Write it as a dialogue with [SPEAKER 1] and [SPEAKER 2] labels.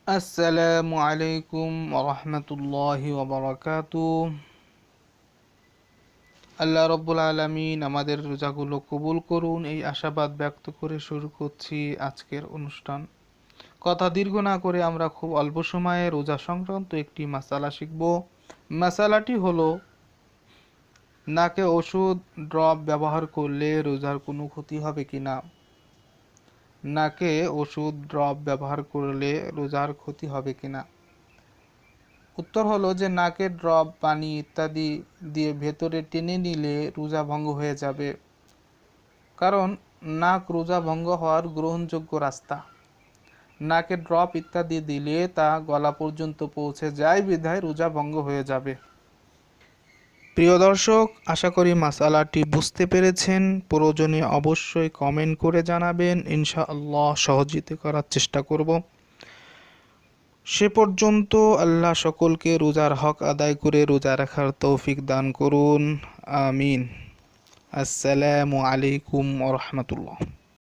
[SPEAKER 1] আসসালামু আলাইকুম ওরহমতুল্লাহি ওয়াবারাকাতু। আল্লাহ রব্বুল আলামিন আমাদের রোজাগুলো কবুল করুন, এই আশাবাদ ব্যক্ত করে শুরু করছি আজকের অনুষ্ঠান। কথা দীর্ঘ না করে আমরা খুব অল্প সময়ে রোজা সংক্রান্ত একটি মাসালা শিখব। মাসালাটি হলো, নাকে ওষুধ ড্রপ ব্যবহার করলে রোজার কোনো ক্ষতি হবে কিনা। নাকে ওষুধ ড্রপ ব্যবহার করলে রোজার ক্ষতি হবে কিনা। উত্তর হলো যে নাকের ড্রপ, পানি ইত্যাদি দিয়ে ভেতরে টেনে নিলে রোজা ভঙ্গ হয়ে যাবে, কারণ নাক রোজা ভঙ্গ হওয়ার গ্রহণযোগ্য রাস্তা। নাকে ড্রপ ইত্যাদি দিলে তা গলা পর্যন্ত পৌঁছে যায়, বিধায় রোজা ভঙ্গ হয়ে যাবে। প্রিয় দর্শক, আশা করি মাসালাটি বুঝতে পেরেছেন। প্রয়োজনে অবশ্যই কমেন্ট করে জানাবেন, ইনশাআল্লাহ সহযোগিতা করার চেষ্টা করব। সে পর্যন্ত আল্লাহ সকলকে রোজার হক আদায় করে রোজা রাখার তৌফিক দান করুন, আমিন। আসসালামু আলাইকুম ওয়া রাহমাতুল্লাহ।